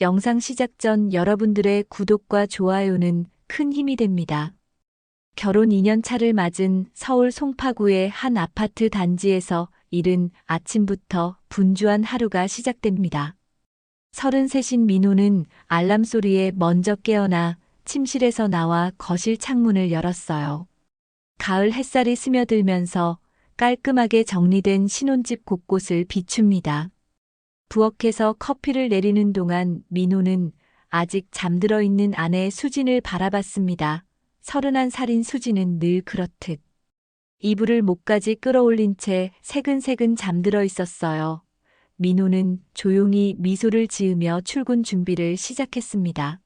영상 시작 전 여러분들의 구독과 좋아요는 큰 힘이 됩니다. 결혼 2년 차를 맞은 서울 송파구의 한 아파트 단지에서 이른 아침부터 분주한 하루가 시작됩니다. 33인 민호는 알람 소리에 먼저 깨어나 침실에서 나와 거실 창문을 열었어요. 가을 햇살이 스며들면서 깔끔하게 정리된 신혼집 곳곳을 비춥니다. 부엌에서 커피를 내리는 동안 민호는 아직 잠들어 있는 아내 수진을 바라봤습니다. 31살인 수진은 늘 그렇듯 이불을 목까지 끌어올린 채 새근새근 잠들어 있었어요. 민호는 조용히 미소를 지으며 출근 준비를 시작했습니다.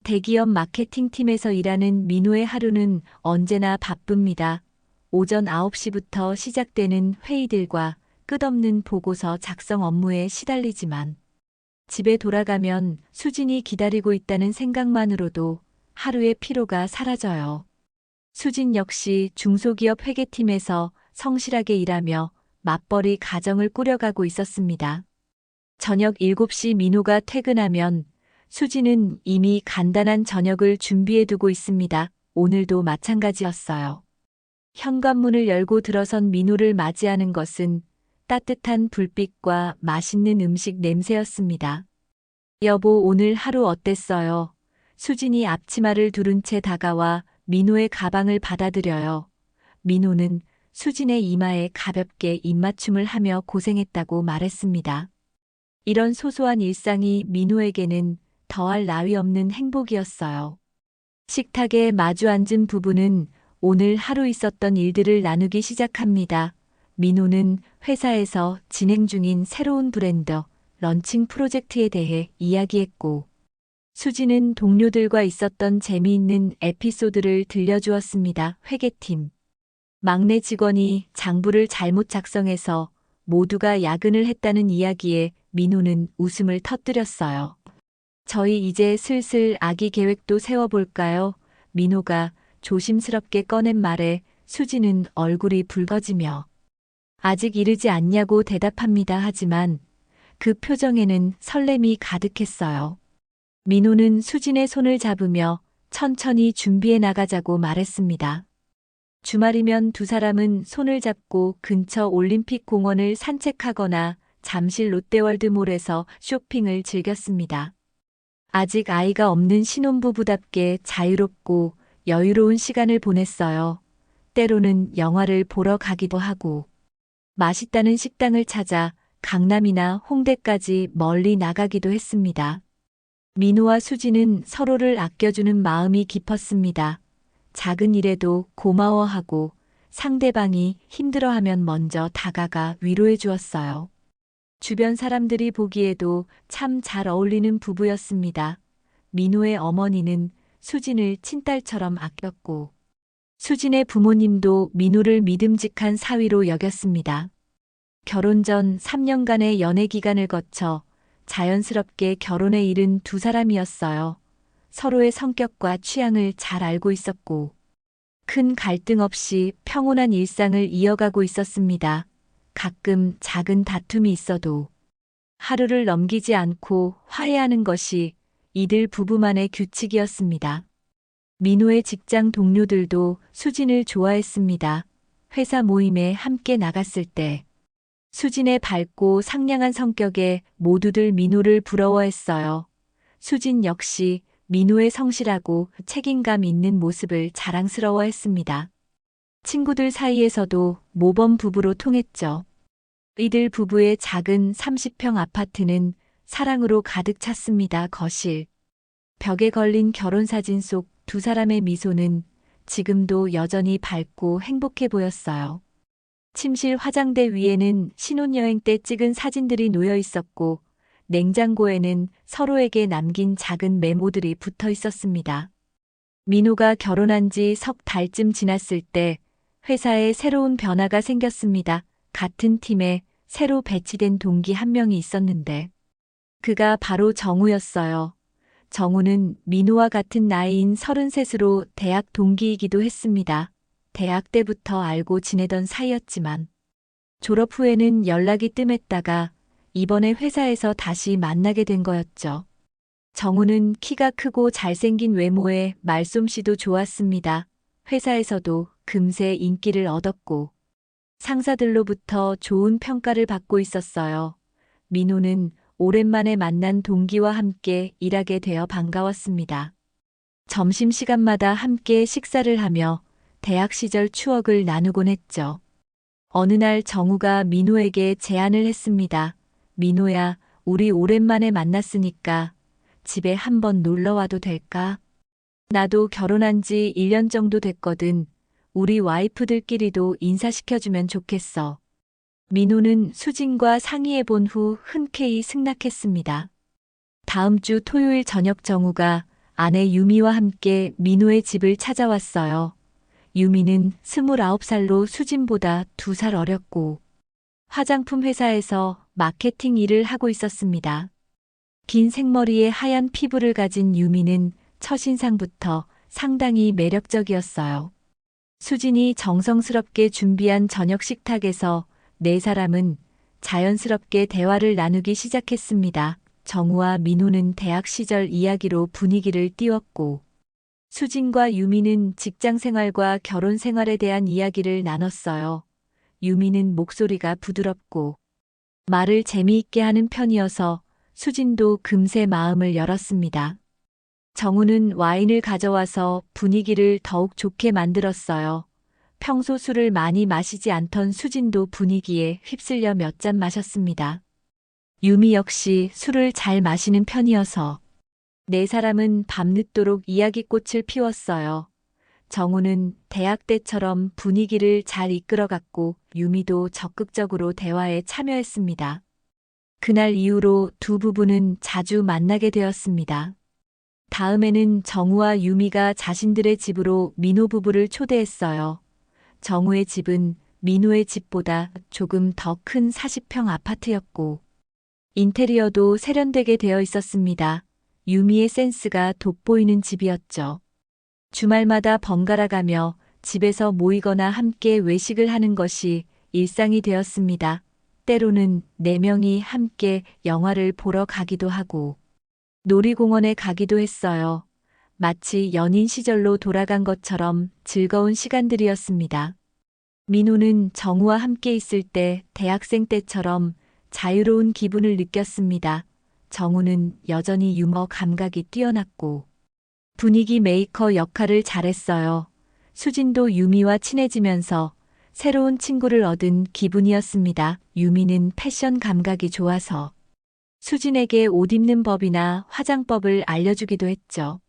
대기업 마케팅팀에서 일하는 민호의 하루는 언제나 바쁩니다. 오전 9시부터 시작되는 회의들과 끝없는 보고서 작성 업무에 시달리지만 집에 돌아가면 수진이 기다리고 있다는 생각만으로도 하루의 피로가 사라져요. 수진 역시 중소기업 회계팀에서 성실하게 일하며 맞벌이 가정을 꾸려가고 있었습니다. 저녁 7시 민호가 퇴근하면 수진은 이미 간단한 저녁을 준비해두고 있습니다. 오늘도 마찬가지였어요. 현관문을 열고 들어선 민호를 맞이하는 것은 따뜻한 불빛과 맛있는 음식 냄새였습니다. 여보, 오늘 하루 어땠어요? 수진이 앞치마를 두른 채 다가와 민호의 가방을 받아들여요. 민호는 수진의 이마에 가볍게 입맞춤을 하며 고생했다고 말했습니다. 이런 소소한 일상이 민호에게는 더할 나위 없는 행복이었어요. 식탁에 마주 앉은 부부는 오늘 하루 있었던 일들을 나누기 시작합니다. 민호는 회사에서 진행 중인 새로운 브랜드 런칭 프로젝트에 대해 이야기했고, 수진은 동료들과 있었던 재미있는 에피소드를 들려주었습니다. 회계팀 막내 직원이 장부를 잘못 작성해서 모두가 야근을 했다는 이야기에 민호는 웃음을 터뜨렸어요. 저희 이제 슬슬 아기 계획도 세워볼까요? 민호가 조심스럽게 꺼낸 말에 수진은 얼굴이 붉어지며 아직 이르지 않냐고 대답합니다. 하지만 그 표정에는 설렘이 가득했어요. 민호는 수진의 손을 잡으며 천천히 준비해 나가자고 말했습니다. 주말이면 두 사람은 손을 잡고 근처 올림픽 공원을 산책하거나 잠실 롯데월드몰에서 쇼핑을 즐겼습니다. 아직 아이가 없는 신혼부부답게 자유롭고 여유로운 시간을 보냈어요. 때로는 영화를 보러 가기도 하고, 맛있다는 식당을 찾아 강남이나 홍대까지 멀리 나가기도 했습니다. 민호와 수진은 서로를 아껴주는 마음이 깊었습니다. 작은 일에도 고마워하고 상대방이 힘들어하면 먼저 다가가 위로해 주었어요. 주변 사람들이 보기에도 참 잘 어울리는 부부였습니다. 민호의 어머니는 수진을 친딸처럼 아꼈고, 수진의 부모님도 민호를 믿음직한 사위로 여겼습니다. 결혼 전 3년간의 연애 기간을 거쳐 자연스럽게 결혼에 이른 두 사람이었어요. 서로의 성격과 취향을 잘 알고 있었고, 큰 갈등 없이 평온한 일상을 이어가고 있었습니다. 가끔 작은 다툼이 있어도 하루를 넘기지 않고 화해하는 것이 이들 부부만의 규칙이었습니다. 민호의 직장 동료들도 수진을 좋아했습니다. 회사 모임에 함께 나갔을 때 수진의 밝고 상냥한 성격에 모두들 민호를 부러워했어요. 수진 역시 민호의 성실하고 책임감 있는 모습을 자랑스러워했습니다. 친구들 사이에서도 모범 부부로 통했죠. 이들 부부의 작은 30평 아파트는 사랑으로 가득 찼습니다. 거실 벽에 걸린 결혼사진 속 두 사람의 미소는 지금도 여전히 밝고 행복해 보였어요. 침실 화장대 위에는 신혼여행 때 찍은 사진들이 놓여 있었고, 냉장고에는 서로에게 남긴 작은 메모들이 붙어 있었습니다. 민호가 결혼한 지 석 달쯤 지났을 때 회사에 새로운 변화가 생겼습니다. 같은 팀에 새로 배치된 동기 한 명이 있었는데, 그가 바로 정우였어요. 정우는 민호와 같은 나이인 33으로 대학 동기이기도 했습니다. 대학 때부터 알고 지내던 사이였지만 졸업 후에는 연락이 뜸했다가 이번에 회사에서 다시 만나게 된 거였죠. 정우는 키가 크고 잘생긴 외모에 말솜씨도 좋았습니다. 회사에서도 금세 인기를 얻었고 상사들로부터 좋은 평가를 받고 있었어요. 민호는 오랜만에 만난 동기와 함께 일하게 되어 반가웠습니다. 점심시간마다 함께 식사를 하며 대학 시절 추억을 나누곤 했죠. 어느 날 정우가 민호에게 제안을 했습니다. 민호야, 우리 오랜만에 만났으니까 집에 한번 놀러 와도 될까? 나도 결혼한 지 1년 정도 됐거든. 우리 와이프들끼리도 인사시켜주면 좋겠어. 민호는 수진과 상의해 본 후 흔쾌히 승낙했습니다. 다음 주 토요일 저녁 정우가 아내 유미와 함께 민호의 집을 찾아왔어요. 유미는 29살로 수진보다 2살 어렸고 화장품 회사에서 마케팅 일을 하고 있었습니다. 긴 생머리에 하얀 피부를 가진 유미는 첫인상부터 상당히 매력적이었어요. 수진이 정성스럽게 준비한 저녁 식탁에서 네 사람은 자연스럽게 대화를 나누기 시작했습니다. 정우와 민호는 대학 시절 이야기로 분위기를 띄웠고 수진과 유미는 직장 생활과 결혼 생활에 대한 이야기를 나눴어요. 유미는 목소리가 부드럽고 말을 재미있게 하는 편이어서 수진도 금세 마음을 열었습니다. 정우는 와인을 가져와서 분위기를 더욱 좋게 만들었어요. 평소 술을 많이 마시지 않던 수진도 분위기에 휩쓸려 몇 잔 마셨습니다. 유미 역시 술을 잘 마시는 편이어서 네 사람은 밤늦도록 이야기꽃을 피웠어요. 정우는 대학 때처럼 분위기를 잘 이끌어갔고 유미도 적극적으로 대화에 참여했습니다. 그날 이후로 두 부부는 자주 만나게 되었습니다. 다음에는 정우와 유미가 자신들의 집으로 민호 부부를 초대했어요. 정우의 집은 민호의 집보다 조금 더 큰 40평 아파트였고 인테리어도 세련되게 되어 있었습니다. 유미의 센스가 돋보이는 집이었죠. 주말마다 번갈아 가며 집에서 모이거나 함께 외식을 하는 것이 일상이 되었습니다. 때로는 네 명이 함께 영화를 보러 가기도 하고 놀이공원에 가기도 했어요. 마치 연인 시절로 돌아간 것처럼 즐거운 시간들이었습니다. 민호는 정우와 함께 있을 때 대학생 때처럼 자유로운 기분을 느꼈습니다. 정우는 여전히 유머 감각이 뛰어났고 분위기 메이커 역할을 잘했어요. 수진도 유미와 친해지면서 새로운 친구를 얻은 기분이었습니다. 유미는 패션 감각이 좋아서 수진에게 옷 입는 법이나 화장법을 알려주기도 했죠.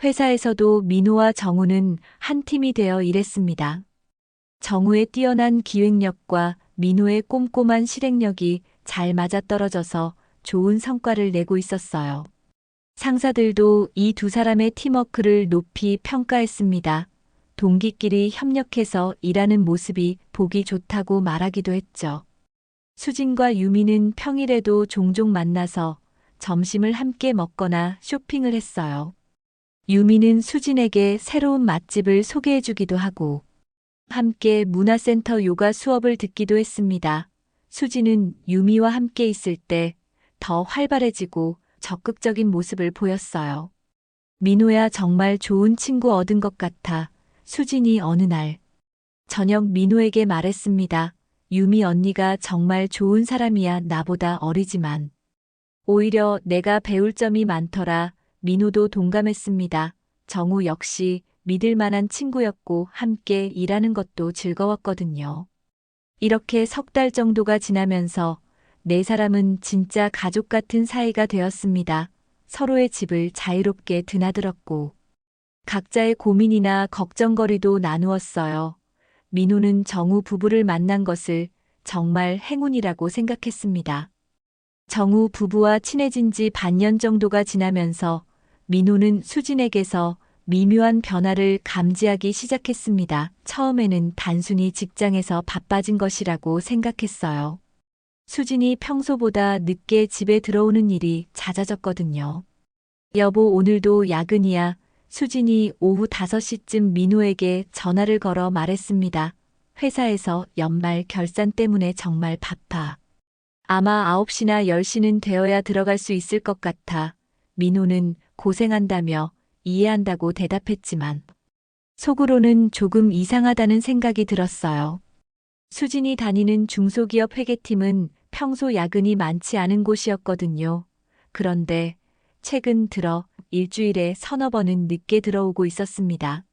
회사에서도 민호와 정우는 한 팀이 되어 일했습니다. 정우의 뛰어난 기획력과 민호의 꼼꼼한 실행력이 잘 맞아떨어져서 좋은 성과를 내고 있었어요. 상사들도 이 두 사람의 팀워크를 높이 평가했습니다. 동기끼리 협력해서 일하는 모습이 보기 좋다고 말하기도 했죠. 수진과 유미는 평일에도 종종 만나서 점심을 함께 먹거나 쇼핑을 했어요. 유미는 수진에게 새로운 맛집을 소개해주기도 하고 함께 문화센터 요가 수업을 듣기도 했습니다. 수진은 유미와 함께 있을 때 더 활발해지고 적극적인 모습을 보였어요. 민호야, 정말 좋은 친구 얻은 것 같아. 수진이 어느 날 저녁 민호에게 말했습니다. 유미 언니가 정말 좋은 사람이야. 나보다 어리지만 오히려 내가 배울 점이 많더라. 민호도 동감했습니다. 정우 역시 믿을 만한 친구였고 함께 일하는 것도 즐거웠거든요. 이렇게 석 달 정도가 지나면서 네 사람은 진짜 가족 같은 사이가 되었습니다. 서로의 집을 자유롭게 드나들었고 각자의 고민이나 걱정거리도 나누었어요. 민호는 정우 부부를 만난 것을 정말 행운이라고 생각했습니다. 정우 부부와 친해진 지 반년 정도가 지나면서 민호는 수진에게서 미묘한 변화를 감지하기 시작했습니다. 처음에는 단순히 직장에서 바빠진 것이라고 생각했어요. 수진이 평소보다 늦게 집에 들어오는 일이 잦아졌거든요. 여보, 오늘도 야근이야. 수진이 오후 5시쯤 민호에게 전화를 걸어 말했습니다. 회사에서 연말 결산 때문에 정말 바빠. 아마 9시나 10시는 되어야 들어갈 수 있을 것 같아. 민호는 고생한다며 이해한다고 대답했지만 속으로는 조금 이상하다는 생각이 들었어요. 수진이 다니는 중소기업 회계팀은 평소 야근이 많지 않은 곳이었거든요. 그런데 최근 들어 일주일에 서너 번은 늦게 들어오고 있었습니다.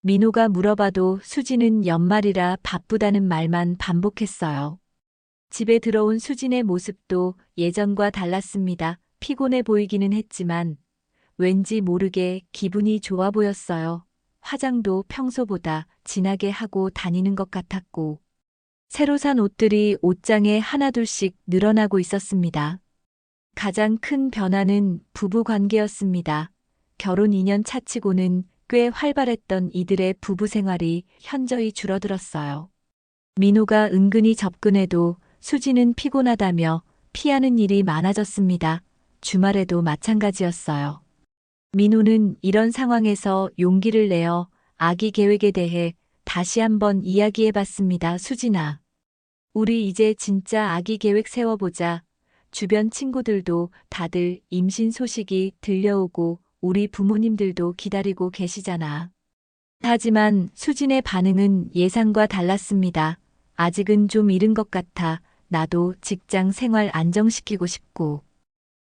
민호가 물어봐도 수진은 연말이라 바쁘다는 말만 반복했어요. 집에 들어온 수진의 모습도 예전과 달랐습니다. 피곤해 보이기는 했지만 왠지 모르게 기분이 좋아 보였어요. 화장도 평소보다 진하게 하고 다니는 것 같았고 새로 산 옷들이 옷장에 하나둘씩 늘어나고 있었습니다. 가장 큰 변화는 부부 관계였습니다. 결혼 2년 차치고는 꽤 활발했던 이들의 부부 생활이 현저히 줄어들었어요. 민호가 은근히 접근해도 수지는 피곤하다며 피하는 일이 많아졌습니다. 주말에도 마찬가지였어요. 민호는 이런 상황에서 용기를 내어 아기 계획에 대해 다시 한번 이야기해 봤습니다. 수진아, 우리 이제 진짜 아기 계획 세워보자. 주변 친구들도 다들 임신 소식이 들려오고 우리 부모님들도 기다리고 계시잖아. 하지만 수진의 반응은 예상과 달랐습니다. 아직은 좀 이른 것 같아. 나도 직장 생활 안정시키고 싶고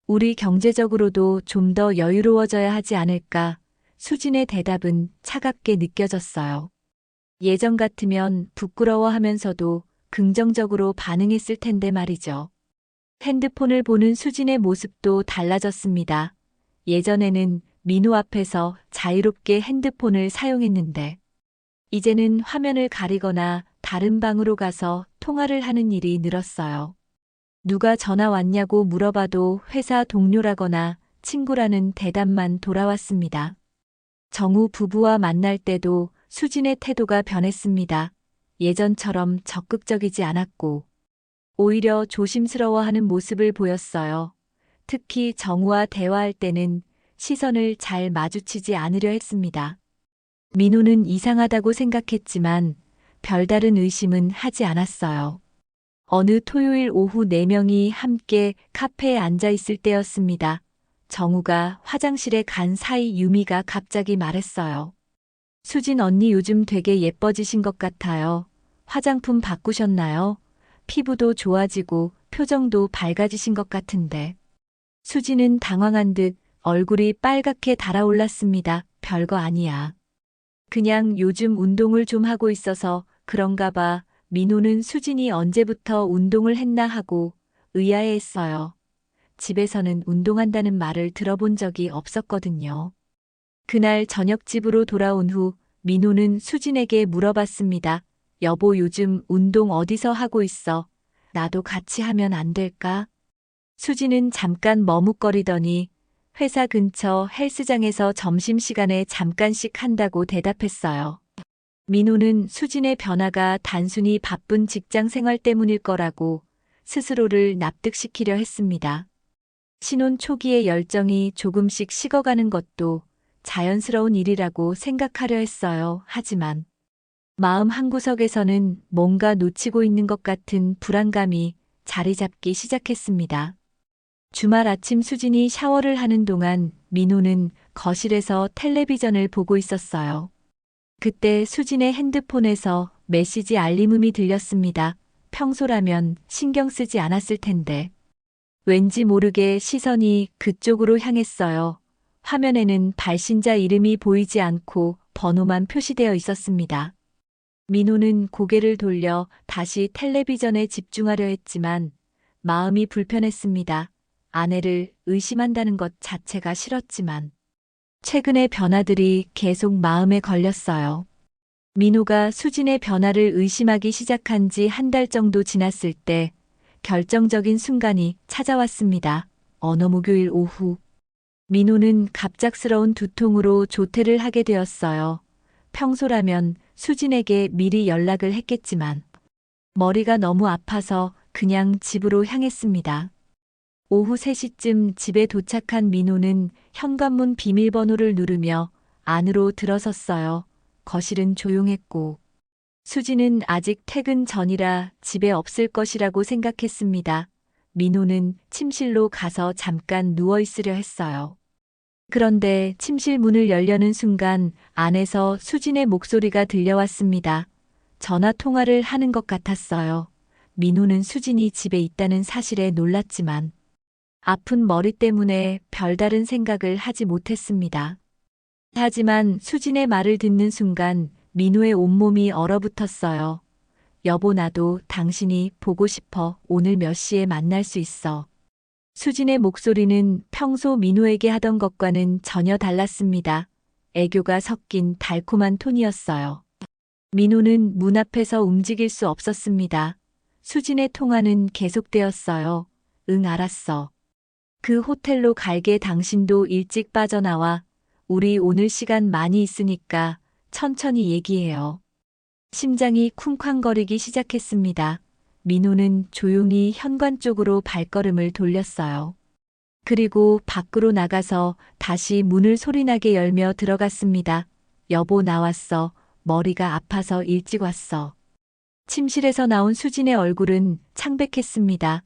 우리 경제적으로도 좀 더 여유로워져야 하지 않을까. 수진의 대답은 차갑게 느껴졌어요. 예전 같으면 부끄러워하면서도 긍정적으로 반응했을 텐데 말이죠. 핸드폰을 보는 수진의 모습도 달라졌습니다. 예전에는 민호 앞에서 자유롭게 핸드폰을 사용했는데 이제는 화면을 가리거나 다른 방으로 가서 통화를 하는 일이 늘었어요. 누가 전화 왔냐고 물어봐도 회사 동료라거나 친구라는 대답만 돌아왔습니다. 정우 부부와 만날 때도 수진의 태도가 변했습니다. 예전처럼 적극적이지 않았고 오히려 조심스러워하는 모습을 보였어요. 특히 정우와 대화할 때는 시선을 잘 마주치지 않으려 했습니다. 민호는 이상하다고 생각했지만 별다른 의심은 하지 않았어요. 어느 토요일 오후 4명이 함께 카페에 앉아 있을 때였습니다. 정우가 화장실에 간 사이 유미가 갑자기 말했어요. 수진 언니 요즘 되게 예뻐지신 것 같아요. 화장품 바꾸셨나요? 피부도 좋아지고 표정도 밝아지신 것 같은데. 수진은 당황한 듯 얼굴이 빨갛게 달아올랐습니다. 별거 아니야. 그냥 요즘 운동을 좀 하고 있어서 그런가 봐. 민호는 수진이 언제부터 운동을 했나 하고 의아해했어요. 집에서는 운동한다는 말을 들어본 적이 없었거든요. 그날 저녁 집으로 돌아온 후 민호는 수진에게 물어봤습니다. 여보, 요즘 운동 어디서 하고 있어? 나도 같이 하면 안 될까? 수진은 잠깐 머뭇거리더니 회사 근처 헬스장에서 점심시간에 잠깐씩 한다고 대답했어요. 민호는 수진의 변화가 단순히 바쁜 직장 생활 때문일 거라고 스스로를 납득시키려 했습니다. 신혼 초기의 열정이 조금씩 식어가는 것도 자연스러운 일이라고 생각하려 했어요. 하지만 마음 한구석에서는 뭔가 놓치고 있는 것 같은 불안감이 자리 잡기 시작했습니다. 주말 아침 수진이 샤워를 하는 동안 민호는 거실에서 텔레비전을 보고 있었어요. 그때 수진의 핸드폰에서 메시지 알림음이 들렸습니다. 평소라면 신경 쓰지 않았을 텐데. 왠지 모르게 시선이 그쪽으로 향했어요. 화면에는 발신자 이름이 보이지 않고 번호만 표시되어 있었습니다. 민호는 고개를 돌려 다시 텔레비전에 집중하려 했지만 마음이 불편했습니다. 아내를 의심한다는 것 자체가 싫었지만 최근의 변화들이 계속 마음에 걸렸어요. 민호가 수진의 변화를 의심하기 시작한 지 한 달 정도 지났을 때 결정적인 순간이 찾아왔습니다. 어느 목요일 오후. 민호는 갑작스러운 두통으로 조퇴를 하게 되었어요. 평소라면 수진에게 미리 연락을 했겠지만 머리가 너무 아파서 그냥 집으로 향했습니다. 오후 3시쯤 집에 도착한 민호는 현관문 비밀번호를 누르며 안으로 들어섰어요. 거실은 조용했고 수진은 아직 퇴근 전이라 집에 없을 것이라고 생각했습니다. 민호는 침실로 가서 잠깐 누워 있으려 했어요. 그런데 침실 문을 열려는 순간 안에서 수진의 목소리가 들려왔습니다. 전화 통화를 하는 것 같았어요. 민호는 수진이 집에 있다는 사실에 놀랐지만 아픈 머리 때문에 별다른 생각을 하지 못했습니다. 하지만 수진의 말을 듣는 순간 민호의 온몸이 얼어붙었어요. 여보, 나도 당신이 보고 싶어. 오늘 몇 시에 만날 수 있어. 수진의 목소리는 평소 민호에게 하던 것과는 전혀 달랐습니다. 애교가 섞인 달콤한 톤이었어요. 민호는 문 앞에서 움직일 수 없었습니다. 수진의 통화는 계속되었어요. 응, 알았어. 그 호텔로 갈게. 당신도 일찍 빠져나와. 우리 오늘 시간 많이 있으니까 천천히 얘기해요. 심장이 쿵쾅거리기 시작했습니다. 민호는 조용히 현관 쪽으로 발걸음을 돌렸어요. 그리고 밖으로 나가서 다시 문을 소리나게 열며 들어갔습니다. 여보, 나왔어. 머리가 아파서 일찍 왔어. 침실에서 나온 수진의 얼굴은 창백했습니다.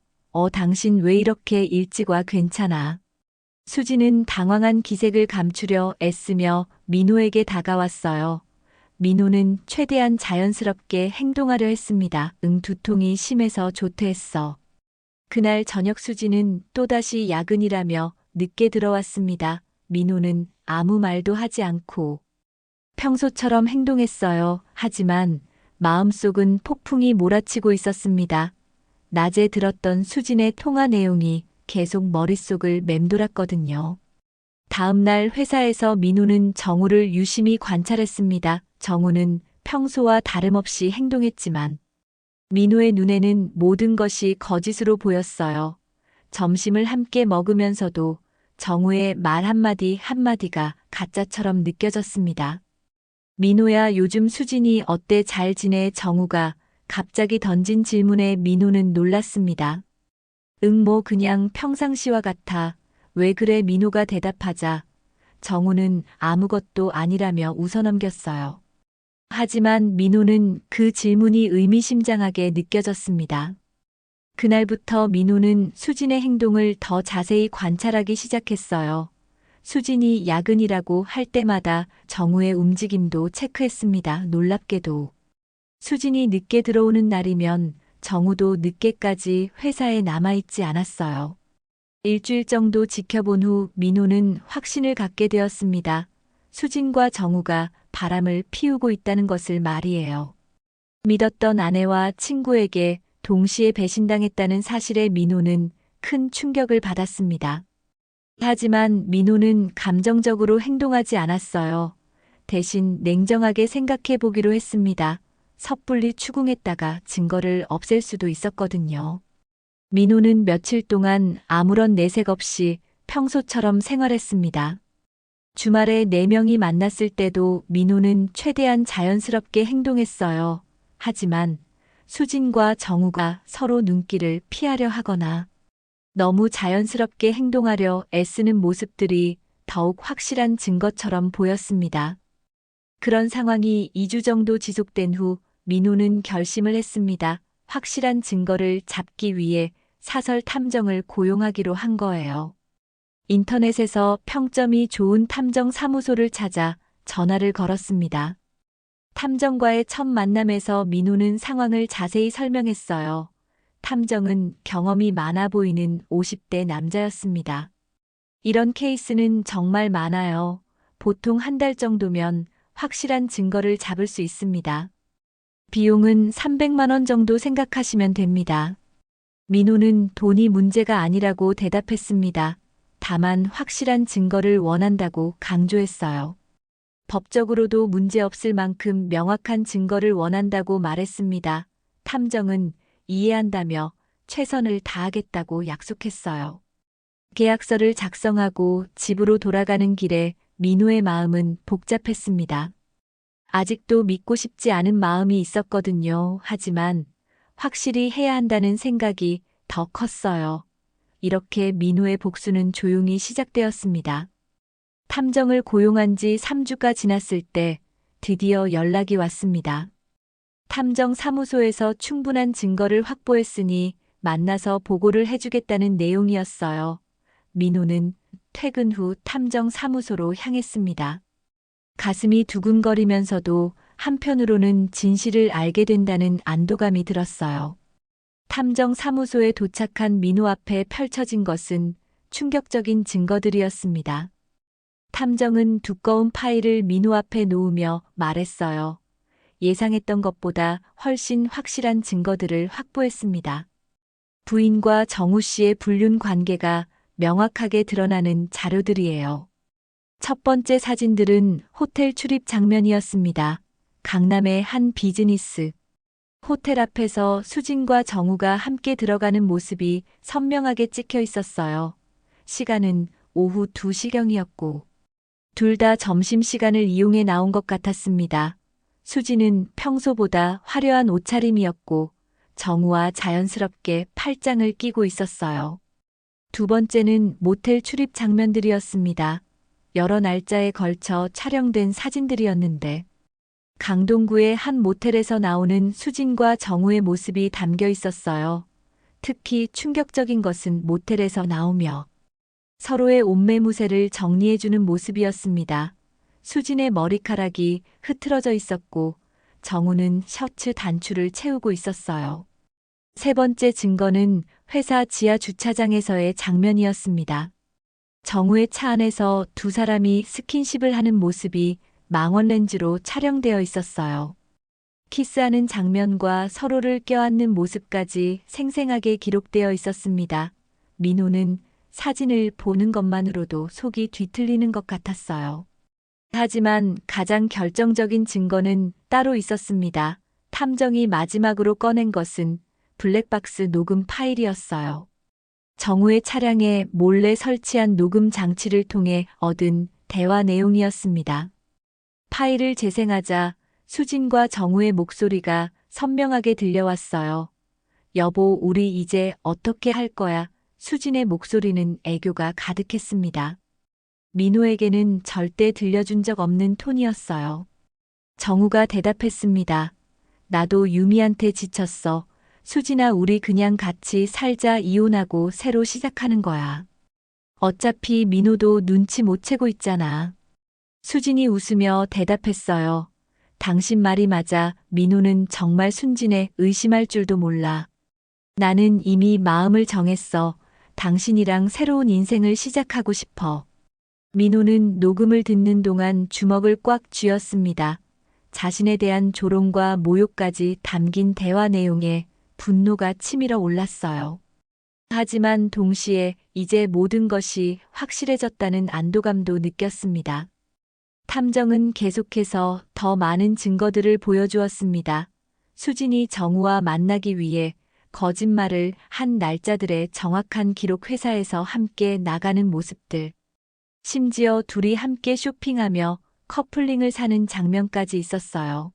당신 왜 이렇게 일찍 와? 괜찮아. 수진은 당황한 기색을 감추려 애쓰며 민호에게 다가왔어요. 민호는 최대한 자연스럽게 행동하려 했습니다. 응, 두통이 심해서 조퇴했어. 그날 저녁 수진은 또다시 야근이라며 늦게 들어왔습니다. 민호는 아무 말도 하지 않고 평소처럼 행동했어요. 하지만 마음속은 폭풍이 몰아치고 있었습니다. 낮에 들었던 수진의 통화 내용이 계속 머릿속을 맴돌았거든요. 다음 날 회사에서 민호는 정우를 유심히 관찰했습니다. 정우는 평소와 다름없이 행동했지만 민호의 눈에는 모든 것이 거짓으로 보였어요. 점심을 함께 먹으면서도 정우의 말 한마디 한마디가 가짜처럼 느껴졌습니다. 민호야, 요즘 수진이 어때? 잘 지내? 정우가 갑자기 던진 질문에 민호는 놀랐습니다. 응, 뭐 그냥 평상시와 같아. 왜 그래? 민호가 대답하자 정우는 아무것도 아니라며 웃어넘겼어요. 하지만 민호는 그 질문이 의미심장하게 느껴졌습니다. 그날부터 민호는 수진의 행동을 더 자세히 관찰하기 시작했어요. 수진이 야근이라고 할 때마다 정우의 움직임도 체크했습니다. 놀랍게도 수진이 늦게 들어오는 날이면 정우도 늦게까지 회사에 남아있지 않았어요. 일주일 정도 지켜본 후 민호는 확신을 갖게 되었습니다. 수진과 정우가 바람을 피우고 있다는 것을 말이에요. 믿었던 아내와 친구에게 동시에 배신당했다는 사실에 민호는 큰 충격을 받았습니다. 하지만 민호는 감정적으로 행동하지 않았어요. 대신 냉정하게 생각해 보기로 했습니다. 섣불리 추궁했다가 증거를 없앨 수도 있었거든요. 민호는 며칠 동안 아무런 내색 없이 평소처럼 생활했습니다. 주말에 4명이 만났을 때도 민호는 최대한 자연스럽게 행동했어요. 하지만 수진과 정우가 서로 눈길을 피하려 하거나 너무 자연스럽게 행동하려 애쓰는 모습들이 더욱 확실한 증거처럼 보였습니다. 그런 상황이 2주 정도 지속된 후 민호는 결심을 했습니다. 확실한 증거를 잡기 위해 사설 탐정을 고용하기로 한 거예요. 인터넷에서 평점이 좋은 탐정 사무소를 찾아 전화를 걸었습니다. 탐정과의 첫 만남에서 민호는 상황을 자세히 설명했어요. 탐정은 경험이 많아 보이는 50대 남자였습니다. 이런 케이스는 정말 많아요. 보통 한 달 정도면 확실한 증거를 잡을 수 있습니다. 비용은 300만 원 정도 생각하시면 됩니다. 민호는 돈이 문제가 아니라고 대답했습니다. 다만 확실한 증거를 원한다고 강조했어요. 법적으로도 문제없을 만큼 명확한 증거를 원한다고 말했습니다. 탐정은 이해한다며 최선을 다하겠다고 약속했어요. 계약서를 작성하고 집으로 돌아가는 길에 민호의 마음은 복잡했습니다. 아직도 믿고 싶지 않은 마음이 있었거든요. 하지만 확실히 해야 한다는 생각이 더 컸어요. 이렇게 민호의 복수는 조용히 시작되었습니다. 탐정을 고용한 지 3주가 지났을 때 드디어 연락이 왔습니다. 탐정 사무소에서 충분한 증거를 확보했으니 만나서 보고를 해주겠다는 내용이었어요. 민호는 퇴근 후 탐정 사무소로 향했습니다. 가슴이 두근거리면서도 한편으로는 진실을 알게 된다는 안도감이 들었어요. 탐정 사무소에 도착한 민호 앞에 펼쳐진 것은 충격적인 증거들이었습니다. 탐정은 두꺼운 파일을 민호 앞에 놓으며 말했어요. 예상했던 것보다 훨씬 확실한 증거들을 확보했습니다. 부인과 정우 씨의 불륜 관계가 명확하게 드러나는 자료들이에요. 첫 번째 사진들은 호텔 출입 장면이었습니다. 강남의 한 비즈니스 호텔 앞에서 수진과 정우가 함께 들어가는 모습이 선명하게 찍혀 있었어요. 시간은 오후 2시경이었고 둘 다 점심시간을 이용해 나온 것 같았습니다. 수진은 평소보다 화려한 옷차림이었고 정우와 자연스럽게 팔짱을 끼고 있었어요. 두 번째는 모텔 출입 장면들이었습니다. 여러 날짜에 걸쳐 촬영된 사진들이었는데 강동구의 한 모텔에서 나오는 수진과 정우의 모습이 담겨 있었어요. 특히 충격적인 것은 모텔에서 나오며 서로의 옷매무새를 정리해주는 모습이었습니다. 수진의 머리카락이 흐트러져 있었고 정우는 셔츠 단추를 채우고 있었어요. 세 번째 증거는 회사 지하 주차장에서의 장면이었습니다. 정우의 차 안에서 두 사람이 스킨십을 하는 모습이 망원렌즈로 촬영되어 있었어요. 키스하는 장면과 서로를 껴안는 모습까지 생생하게 기록되어 있었습니다. 민호는 사진을 보는 것만으로도 속이 뒤틀리는 것 같았어요. 하지만 가장 결정적인 증거는 따로 있었습니다. 탐정이 마지막으로 꺼낸 것은 블랙박스 녹음 파일이었어요. 정우의 차량에 몰래 설치한 녹음 장치를 통해 얻은 대화 내용이었습니다. 파일을 재생하자 수진과 정우의 목소리가 선명하게 들려왔어요. 여보, 우리 이제 어떻게 할 거야? 수진의 목소리는 애교가 가득했습니다. 민호에게는 절대 들려준 적 없는 톤이었어요. 정우가 대답했습니다. 나도 유미한테 지쳤어. 수진아, 우리 그냥 같이 살자. 이혼하고 새로 시작하는 거야. 어차피 민호도 눈치 못 채고 있잖아. 수진이 웃으며 대답했어요. 당신 말이 맞아. 민호는 정말 순진해. 의심할 줄도 몰라. 나는 이미 마음을 정했어. 당신이랑 새로운 인생을 시작하고 싶어. 민호는 녹음을 듣는 동안 주먹을 꽉 쥐었습니다. 자신에 대한 조롱과 모욕까지 담긴 대화 내용에 분노가 치밀어 올랐어요. 하지만 동시에 이제 모든 것이 확실해졌다는 안도감도 느꼈습니다. 탐정은 계속해서 더 많은 증거들을 보여주었습니다. 수진이 정우와 만나기 위해 거짓말을 한 날짜들의 정확한 기록, 회사에서 함께 나가는 모습들, 심지어 둘이 함께 쇼핑하며 커플링을 사는 장면까지 있었어요.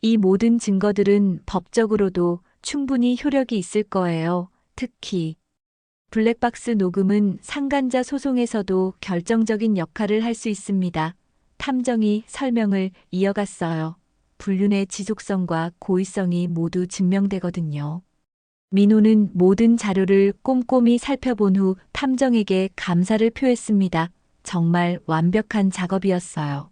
이 모든 증거들은 법적으로도 충분히 효력이 있을 거예요. 특히 블랙박스 녹음은 상간자 소송에서도 결정적인 역할을 할 수 있습니다. 탐정이 설명을 이어갔어요. 불륜의 지속성과 고의성이 모두 증명되거든요. 민호는 모든 자료를 꼼꼼히 살펴본 후 탐정에게 감사를 표했습니다. 정말 완벽한 작업이었어요.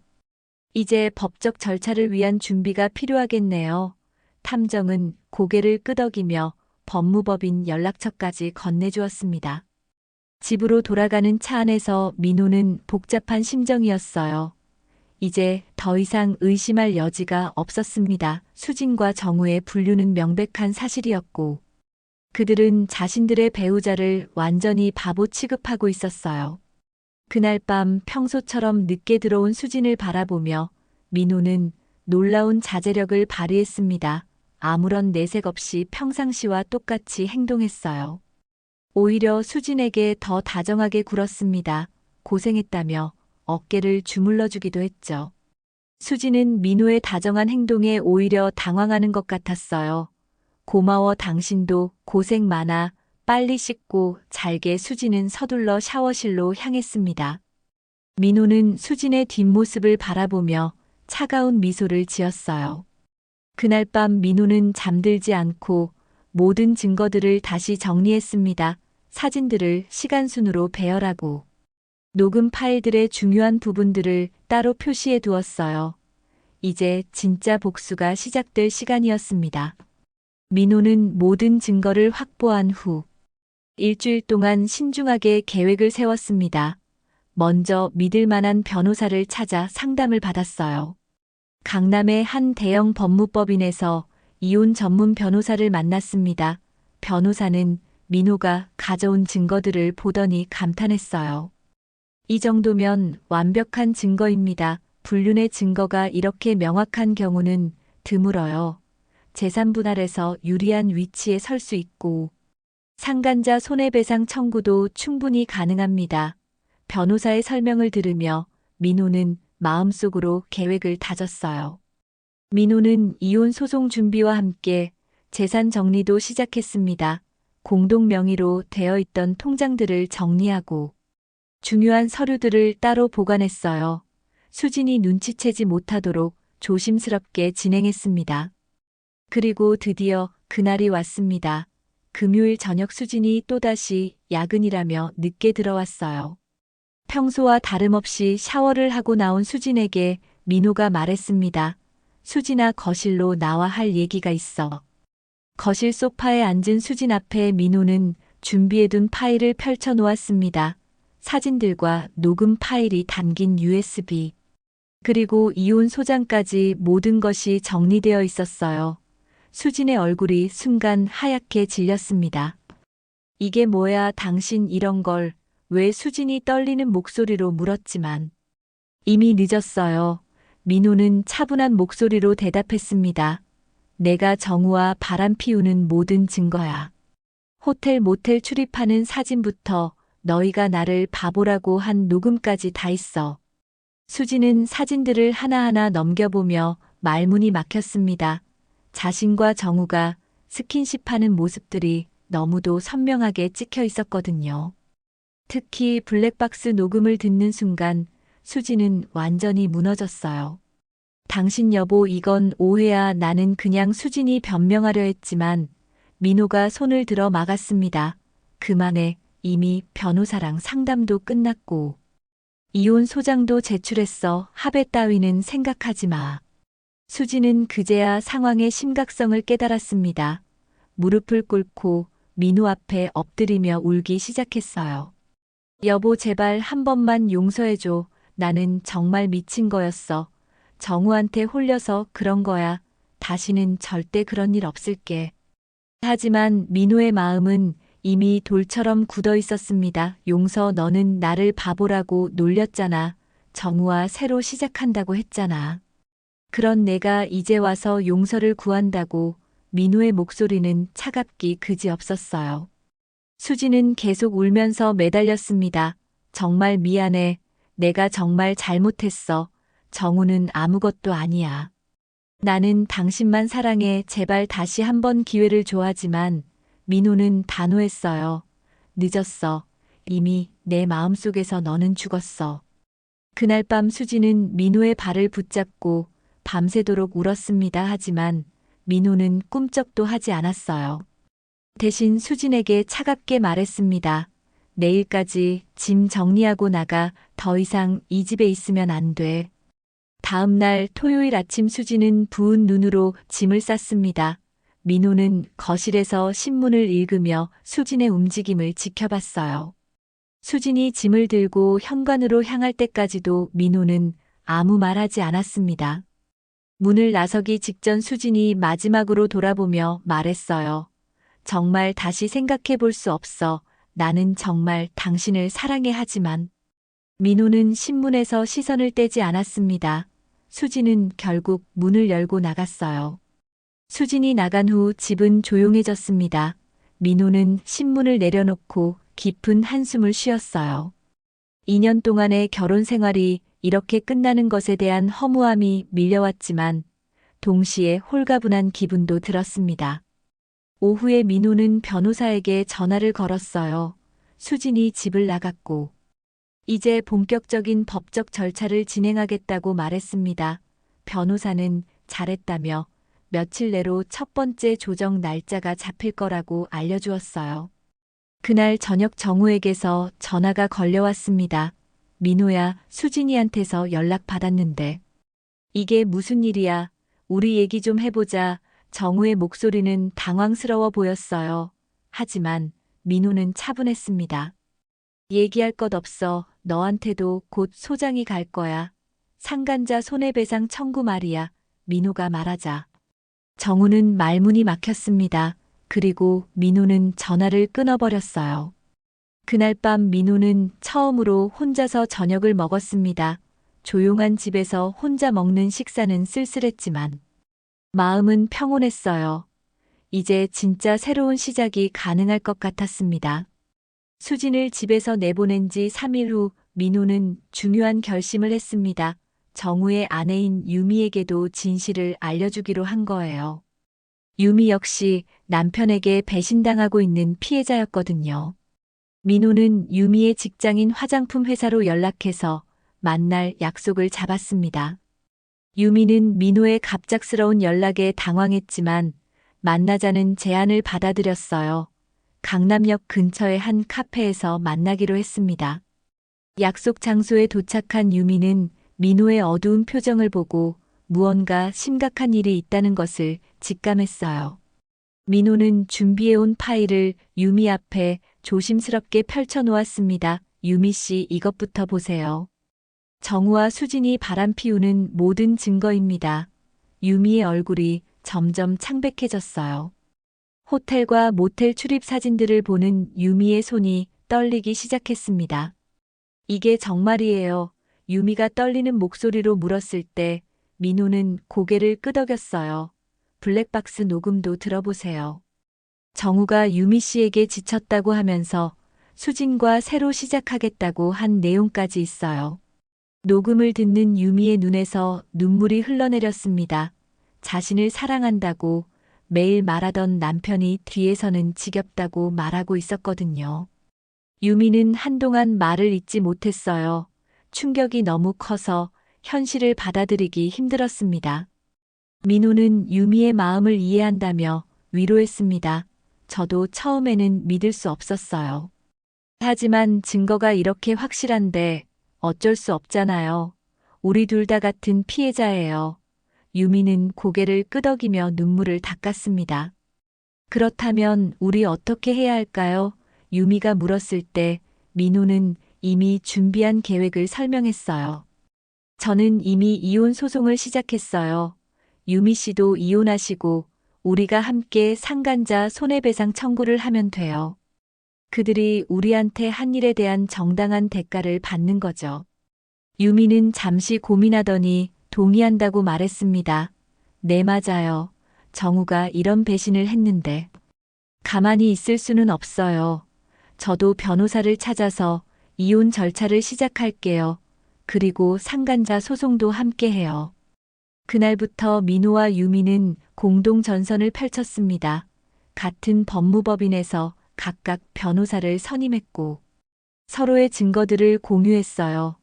이제 법적 절차를 위한 준비가 필요하겠네요. 탐정은 고개를 끄덕이며 법무법인 연락처까지 건네주었습니다. 집으로 돌아가는 차 안에서 민호는 복잡한 심정이었어요. 이제 더 이상 의심할 여지가 없었습니다. 수진과 정우의 불륜은 명백한 사실이었고 그들은 자신들의 배우자를 완전히 바보 취급하고 있었어요. 그날 밤 평소처럼 늦게 들어온 수진을 바라보며 민호는 놀라운 자제력을 발휘했습니다. 아무런 내색 없이 평상시와 똑같이 행동했어요. 오히려 수진에게 더 다정하게 굴었습니다. 고생했다며 어깨를 주물러주기도 했죠. 수진은 민호의 다정한 행동에 오히려 당황하는 것 같았어요. 고마워, 당신도 고생 많아. 빨리 씻고 잘게. 수진은 서둘러 샤워실로 향했습니다. 민호는 수진의 뒷모습을 바라보며 차가운 미소를 지었어요. 그날 밤 민호는 잠들지 않고 모든 증거들을 다시 정리했습니다. 사진들을 시간순으로 배열하고 녹음 파일들의 중요한 부분들을 따로 표시해 두었어요. 이제 진짜 복수가 시작될 시간이었습니다. 민호는 모든 증거를 확보한 후 일주일 동안 신중하게 계획을 세웠습니다. 먼저 믿을 만한 변호사를 찾아 상담을 받았어요. 강남의 한 대형 법무법인에서 이혼 전문 변호사를 만났습니다. 변호사는 민호가 가져온 증거들을 보더니 감탄했어요. 이 정도면 완벽한 증거입니다. 불륜의 증거가 이렇게 명확한 경우는 드물어요. 재산 분할에서 유리한 위치에 설 수 있고 상간자 손해배상 청구도 충분히 가능합니다. 변호사의 설명을 들으며 민호는 마음속으로 계획을 다졌어요. 민호는 이혼 소송 준비와 함께 재산 정리도 시작했습니다. 공동 명의로 되어 있던 통장들을 정리하고 중요한 서류들을 따로 보관했어요. 수진이 눈치채지 못하도록 조심스럽게 진행했습니다. 그리고 드디어 그날이 왔습니다. 금요일 저녁 수진이 또다시 야근이라며 늦게 들어왔어요. 평소와 다름없이 샤워를 하고 나온 수진에게 민호가 말했습니다. 수진아, 거실로 나와 할 얘기가 있어. 거실 소파에 앉은 수진 앞에 민호는 준비해둔 파일을 펼쳐 놓았습니다. 사진들과 녹음 파일이 담긴 USB, 그리고 이혼 소장까지 모든 것이 정리되어 있었어요. 수진의 얼굴이 순간 하얗게 질렸습니다. 이게 뭐야, 당신 이런 걸, 왜? 수진이 떨리는 목소리로 물었지만 이미 늦었어요. 민호는 차분한 목소리로 대답했습니다. 내가 정우와 바람 피우는 모든 증거야. 호텔 모텔 출입하는 사진부터 너희가 나를 바보라고 한 녹음까지 다 있어. 수진은 사진들을 하나하나 넘겨보며 말문이 막혔습니다. 자신과 정우가 스킨십하는 모습들이 너무도 선명하게 찍혀 있었거든요. 특히 블랙박스 녹음을 듣는 순간 수진은 완전히 무너졌어요. 당신 여보, 이건 오해야. 나는 그냥 수진이 변명하려 했지만 민호가 손을 들어 막았습니다. 그만해. 이미 변호사랑 상담도 끝났고 이혼 소장도 제출했어. 합의 따위는 생각하지 마. 수진은 그제야 상황의 심각성을 깨달았습니다. 무릎을 꿇고 민호 앞에 엎드리며 울기 시작했어요. 여보, 제발 한 번만 용서해줘. 나는 정말 미친 거였어. 정우한테 홀려서 그런 거야. 다시는 절대 그런 일 없을게. 하지만 민호의 마음은 이미 돌처럼 굳어 있었습니다. 용서, 너는 나를 바보라고 놀렸잖아. 정우와 새로 시작한다고 했잖아. 그런 내가 이제 와서 용서를 구한다고. 민호의 목소리는 차갑기 그지없었어요. 수진은 계속 울면서 매달렸습니다. 정말 미안해. 내가 정말 잘못했어. 정우는 아무것도 아니야. 나는 당신만 사랑해. 제발 다시 한 번 기회를 줘. 하지만 민호는 단호했어요. 늦었어. 이미 내 마음속에서 너는 죽었어. 그날 밤 수진은 민호의 발을 붙잡고 밤새도록 울었습니다. 하지만 민호는 꿈쩍도 하지 않았어요. 대신 수진에게 차갑게 말했습니다. 내일까지 짐 정리하고 나가. 더 이상 이 집에 있으면 안 돼. 다음 날 토요일 아침 수진은 부은 눈으로 짐을 쌌습니다. 민호는 거실에서 신문을 읽으며 수진의 움직임을 지켜봤어요. 수진이 짐을 들고 현관으로 향할 때까지도 민호는 아무 말하지 않았습니다. 문을 나서기 직전 수진이 마지막으로 돌아보며 말했어요. 정말 다시 생각해 볼 수 없어. 나는 정말 당신을 사랑해. 하지만 민호는 신문에서 시선을 떼지 않았습니다. 수진은 결국 문을 열고 나갔어요. 수진이 나간 후 집은 조용해졌습니다. 민호는 신문을 내려놓고 깊은 한숨을 쉬었어요. 2년 동안의 결혼 생활이 이렇게 끝나는 것에 대한 허무함이 밀려왔지만 동시에 홀가분한 기분도 들었습니다. 오후에 민호는 변호사에게 전화를 걸었어요. 수진이 집을 나갔고 이제 본격적인 법적 절차를 진행하겠다고 말했습니다. 변호사는 잘했다며 며칠 내로 첫 번째 조정 날짜가 잡힐 거라고 알려주었어요. 그날 저녁 정우에게서 전화가 걸려왔습니다. 민호야, 수진이한테서 연락 받았는데. 이게 무슨 일이야? 우리 얘기 좀 해보자. 정우의 목소리는 당황스러워 보였어요. 하지만 민호는 차분했습니다. 얘기할 것 없어. 너한테도 곧 소장이 갈 거야. 상간자 손해배상 청구 말이야. 민호가 말하자. 정우는 말문이 막혔습니다. 그리고 민호는 전화를 끊어버렸어요. 그날 밤 민호는 처음으로 혼자서 저녁을 먹었습니다. 조용한 집에서 혼자 먹는 식사는 쓸쓸했지만 마음은 평온했어요. 이제 진짜 새로운 시작이 가능할 것 같았습니다. 수진을 집에서 내보낸 지 3일 후 민호는 중요한 결심을 했습니다. 정우의 아내인 유미에게도 진실을 알려주기로 한 거예요. 유미 역시 남편에게 배신당하고 있는 피해자였거든요. 민호는 유미의 직장인 화장품 회사로 연락해서 만날 약속을 잡았습니다. 유미는 민호의 갑작스러운 연락에 당황했지만 만나자는 제안을 받아들였어요. 강남역 근처의 한 카페에서 만나기로 했습니다. 약속 장소에 도착한 유미는 민호의 어두운 표정을 보고 무언가 심각한 일이 있다는 것을 직감했어요. 민호는 준비해온 파일을 유미 앞에 조심스럽게 펼쳐놓았습니다. 유미 씨, 이것부터 보세요. 정우와 수진이 바람 피우는 모든 증거입니다. 유미의 얼굴이 점점 창백해졌어요. 호텔과 모텔 출입 사진들을 보는 유미의 손이 떨리기 시작했습니다. 이게 정말이에요. 유미가 떨리는 목소리로 물었을 때 민호는 고개를 끄덕였어요. 블랙박스 녹음도 들어보세요. 정우가 유미 씨에게 지쳤다고 하면서 수진과 새로 시작하겠다고 한 내용까지 있어요. 녹음을 듣는 유미의 눈에서 눈물이 흘러내렸습니다. 자신을 사랑한다고 매일 말하던 남편이 뒤에서는 지겹다고 말하고 있었거든요. 유미는 한동안 말을 잇지 못했어요. 충격이 너무 커서 현실을 받아들이기 힘들었습니다. 민호는 유미의 마음을 이해한다며 위로했습니다. 저도 처음에는 믿을 수 없었어요. 하지만 증거가 이렇게 확실한데 어쩔 수 없잖아요. 우리 둘 다 같은 피해자예요. 유미는 고개를 끄덕이며 눈물을 닦았습니다. 그렇다면 우리 어떻게 해야 할까요? 유미가 물었을 때 민호는 이미 준비한 계획을 설명했어요. 저는 이미 이혼 소송을 시작했어요. 유미 씨도 이혼하시고 우리가 함께 상간자 손해배상 청구를 하면 돼요. 그들이 우리한테 한 일에 대한 정당한 대가를 받는 거죠. 유미는 잠시 고민하더니 동의한다고 말했습니다. 네, 맞아요. 정우가 이런 배신을 했는데 가만히 있을 수는 없어요. 저도 변호사를 찾아서 이혼 절차를 시작할게요. 그리고 상간자 소송도 함께 해요. 그날부터 민호와 유미는 공동 전선을 펼쳤습니다. 같은 법무법인에서 각각 변호사를 선임했고 서로의 증거들을 공유했어요.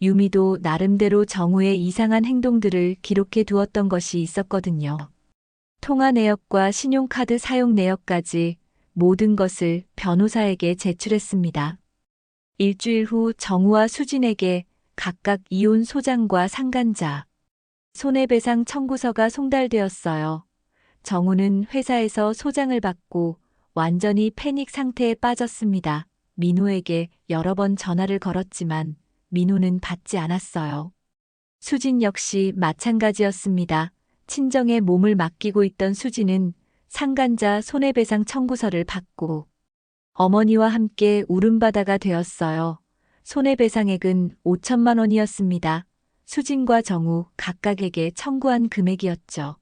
유미도 나름대로 정우의 이상한 행동들을 기록해 두었던 것이 있었거든요. 통화 내역과 신용카드 사용 내역까지 모든 것을 변호사에게 제출했습니다. 일주일 후 정우와 수진에게 각각 이혼 소장과 상간자, 손해배상 청구서가 송달되었어요. 정우는 회사에서 소장을 받고 완전히 패닉 상태에 빠졌습니다. 민호에게 여러 번 전화를 걸었지만 민호는 받지 않았어요. 수진 역시 마찬가지였습니다. 친정에 몸을 맡기고 있던 수진은 상간자 손해배상 청구서를 받고 어머니와 함께 울음바다가 되었어요. 손해배상액은 5천만 원이었습니다. 수진과 정우 각각에게 청구한 금액이었죠.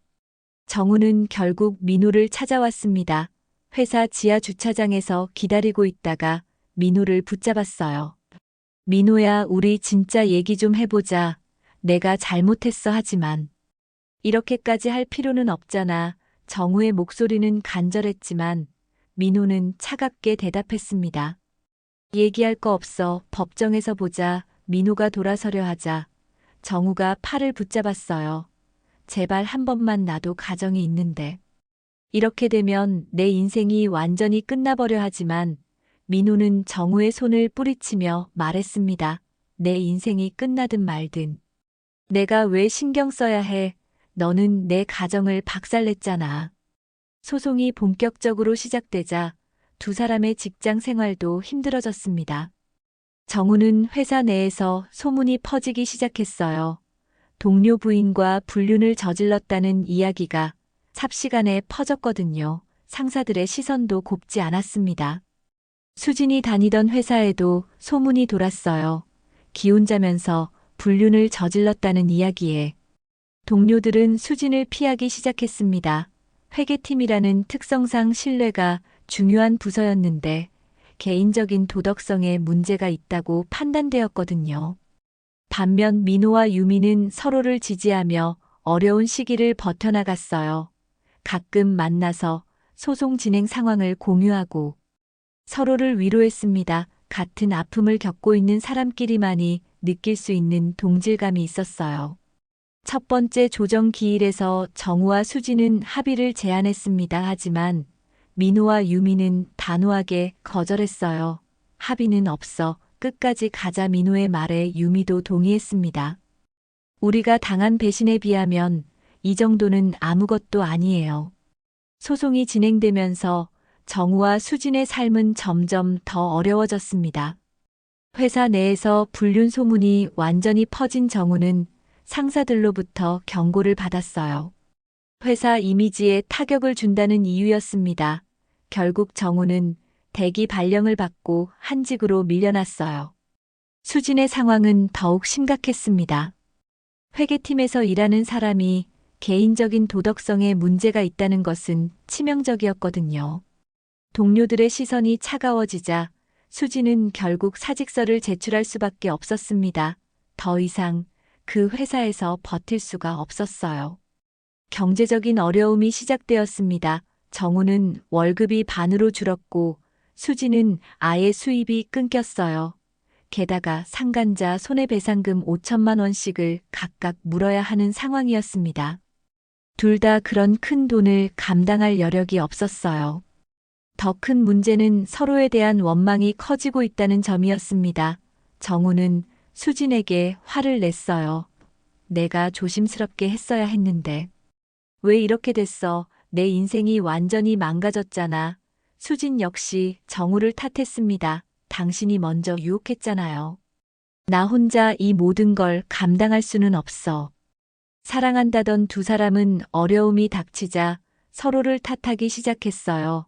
정우는 결국 민호를 찾아왔습니다. 회사 지하 주차장에서 기다리고 있다가 민호를 붙잡았어요. 민호야, 우리 진짜 얘기 좀 해보자. 내가 잘못했어 하지만 이렇게까지 할 필요는 없잖아. 정우의 목소리는 간절했지만 민호는 차갑게 대답했습니다. 얘기할 거 없어. 법정에서 보자. 민호가 돌아서려 하자 정우가 팔을 붙잡았어요. 제발 한 번만 나도 가정이 있는데. 이렇게 되면 내 인생이 완전히 끝나버려 하지만 민호는 정우의 손을 뿌리치며 말했습니다. 내 인생이 끝나든 말든. 내가 왜 신경 써야 해? 너는 내 가정을 박살냈잖아. 소송이 본격적으로 시작되자 두 사람의 직장 생활도 힘들어졌습니다. 정우는 회사 내에서 소문이 퍼지기 시작했어요. 동료 부인과 불륜을 저질렀다는 이야기가 삽시간에 퍼졌거든요. 상사들의 시선도 곱지 않았습니다. 수진이 다니던 회사에도 소문이 돌았어요. 기혼자면서 불륜을 저질렀다는 이야기에 동료들은 수진을 피하기 시작했습니다. 회계팀이라는 특성상 신뢰가 중요한 부서였는데 개인적인 도덕성에 문제가 있다고 판단되었거든요. 반면 민호와 유미는 서로를 지지하며 어려운 시기를 버텨나갔어요. 가끔 만나서 소송 진행 상황을 공유하고 서로를 위로했습니다. 같은 아픔을 겪고 있는 사람끼리만이 느낄 수 있는 동질감이 있었어요. 첫 번째 조정 기일에서 정우와 수지는 합의를 제안했습니다. 하지만 민호와 유미는 단호하게 거절했어요. 합의는 없어 끝까지 가자. 민호의 말에 유미도 동의했습니다. 우리가 당한 배신에 비하면 이 정도는 아무것도 아니에요. 소송이 진행되면서 정우와 수진의 삶은 점점 더 어려워졌습니다. 회사 내에서 불륜 소문이 완전히 퍼진 정우는 상사들로부터 경고를 받았어요. 회사 이미지에 타격을 준다는 이유였습니다. 결국 정우는 대기 발령을 받고 한직으로 밀려났어요. 수진의 상황은 더욱 심각했습니다. 회계팀에서 일하는 사람이 개인적인 도덕성에 문제가 있다는 것은 치명적이었거든요. 동료들의 시선이 차가워지자 수진은 결국 사직서를 제출할 수밖에 없었습니다. 더 이상 그 회사에서 버틸 수가 없었어요. 경제적인 어려움이 시작되었습니다. 정우는 월급이 반으로 줄었고 수진은 아예 수입이 끊겼어요. 게다가 상간자 손해배상금 5천만 원씩을 각각 물어야 하는 상황이었습니다. 둘 다 그런 큰 돈을 감당할 여력이 없었어요. 더 큰 문제는 서로에 대한 원망이 커지고 있다는 점이었습니다. 정우는 수진에게 화를 냈어요. 내가 조심스럽게 했어야 했는데. 왜 이렇게 됐어? 내 인생이 완전히 망가졌잖아. 수진 역시 정우를 탓했습니다. 당신이 먼저 유혹했잖아요. 나 혼자 이 모든 걸 감당할 수는 없어. 사랑한다던 두 사람은 어려움이 닥치자 서로를 탓하기 시작했어요.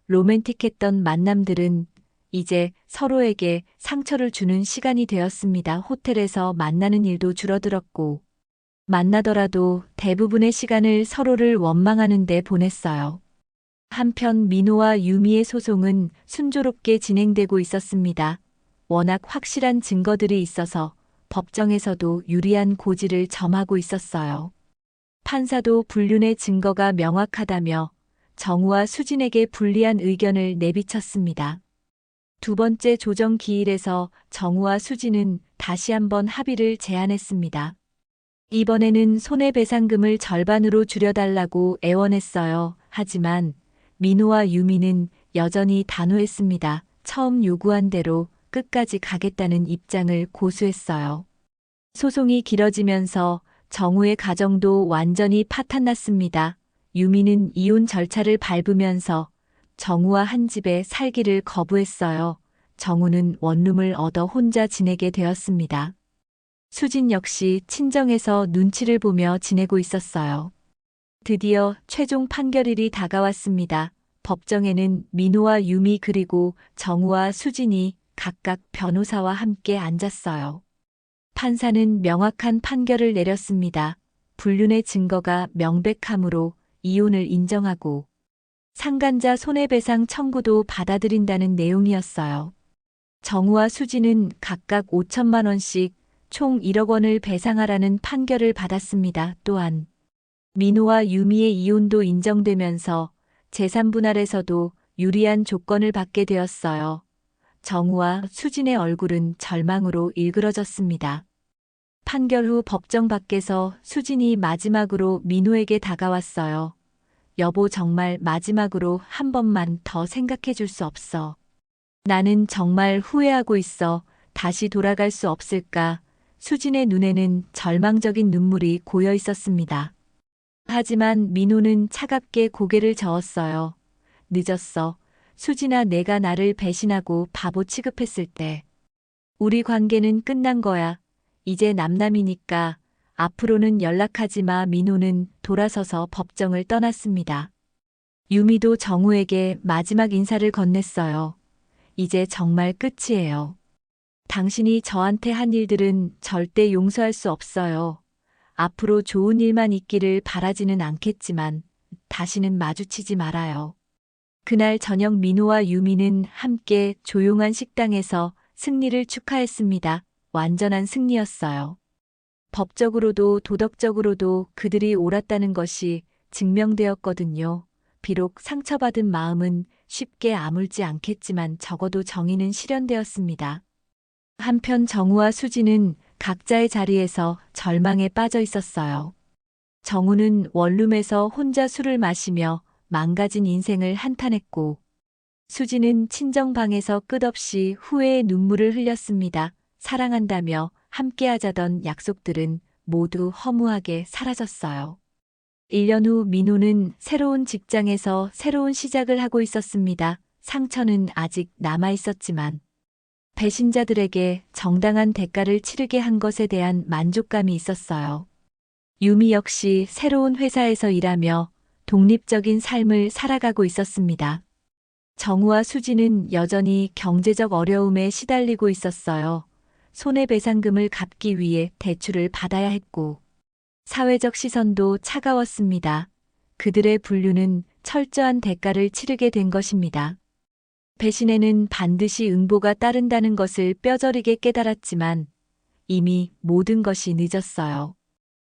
로맨틱했던 만남들은 이제 서로에게 상처를 주는 시간이 되었습니다. 호텔에서 만나는 일도 줄어들었고, 만나더라도 대부분의 시간을 서로를 원망하는 데 보냈어요. 한편 민호와 유미의 소송은 순조롭게 진행되고 있었습니다. 워낙 확실한 증거들이 있어서 법정에서도 유리한 고지를 점하고 있었어요. 판사도 불륜의 증거가 명확하다며 정우와 수진에게 불리한 의견을 내비쳤습니다. 두 번째 조정 기일에서 정우와 수진은 다시 한번 합의를 제안했습니다. 이번에는 손해배상금을 절반으로 줄여달라고 애원했어요. 하지만 민호와 유미는 여전히 단호했습니다. 처음 요구한 대로 끝까지 가겠다는 입장을 고수했어요. 소송이 길어지면서 정우의 가정도 완전히 파탄났습니다. 유미는 이혼 절차를 밟으면서 정우와 한 집에 살기를 거부했어요. 정우는 원룸을 얻어 혼자 지내게 되었습니다. 수진 역시 친정에서 눈치를 보며 지내고 있었어요. 드디어 최종 판결일이 다가왔습니다. 법정에는 민호와 유미 그리고 정우와 수진이 각각 변호사와 함께 앉았어요. 판사는 명확한 판결을 내렸습니다. 불륜의 증거가 명백하므로 이혼을 인정하고 상간자 손해배상 청구도 받아들인다는 내용이었어요. 정우와 수진은 각각 5천만 원씩 총 1억 원을 배상하라는 판결을 받았습니다. 또한 민호와 유미의 이혼도 인정되면서 재산분할에서도 유리한 조건을 받게 되었어요. 정우와 수진의 얼굴은 절망으로 일그러졌습니다. 판결 후 법정 밖에서 수진이 마지막으로 민호에게 다가왔어요. 여보, 정말 마지막으로 한 번만 더 생각해 줄 수 없어. 나는 정말 후회하고 있어. 다시 돌아갈 수 없을까? 수진의 눈에는 절망적인 눈물이 고여 있었습니다. 하지만 민호는 차갑게 고개를 저었어요. 늦었어. 수진아, 내가 나를 배신하고 바보 취급했을 때. 우리 관계는 끝난 거야. 이제 남남이니까 앞으로는 연락하지 마. 민호는 돌아서서 법정을 떠났습니다. 유미도 정우에게 마지막 인사를 건넸어요. 이제 정말 끝이에요. 당신이 저한테 한 일들은 절대 용서할 수 없어요. 앞으로 좋은 일만 있기를 바라지는 않겠지만 다시는 마주치지 말아요. 그날 저녁 민호와 유미는 함께 조용한 식당에서 승리를 축하했습니다. 완전한 승리였어요. 법적으로도 도덕적으로도 그들이 옳았다는 것이 증명되었거든요. 비록 상처받은 마음은 쉽게 아물지 않겠지만 적어도 정의는 실현되었습니다. 한편 정우와 수지는 각자의 자리에서 절망에 빠져 있었어요. 정우는 원룸에서 혼자 술을 마시며 망가진 인생을 한탄했고, 수지는 친정방에서 끝없이 후회의 눈물을 흘렸습니다. 사랑한다며 함께하자던 약속들은 모두 허무하게 사라졌어요. 1년 후 민호는 새로운 직장에서 새로운 시작을 하고 있었습니다. 상처는 아직 남아 있었지만 배신자들에게 정당한 대가를 치르게 한 것에 대한 만족감이 있었어요. 유미 역시 새로운 회사에서 일하며 독립적인 삶을 살아가고 있었습니다. 정우와 수지는 여전히 경제적 어려움에 시달리고 있었어요. 손해배상금을 갚기 위해 대출을 받아야 했고, 사회적 시선도 차가웠습니다. 그들의 분류는 철저한 대가를 치르게 된 것입니다. 배신에는 반드시 응보가 따른다는 것을 뼈저리게 깨달았지만 이미 모든 것이 늦었어요.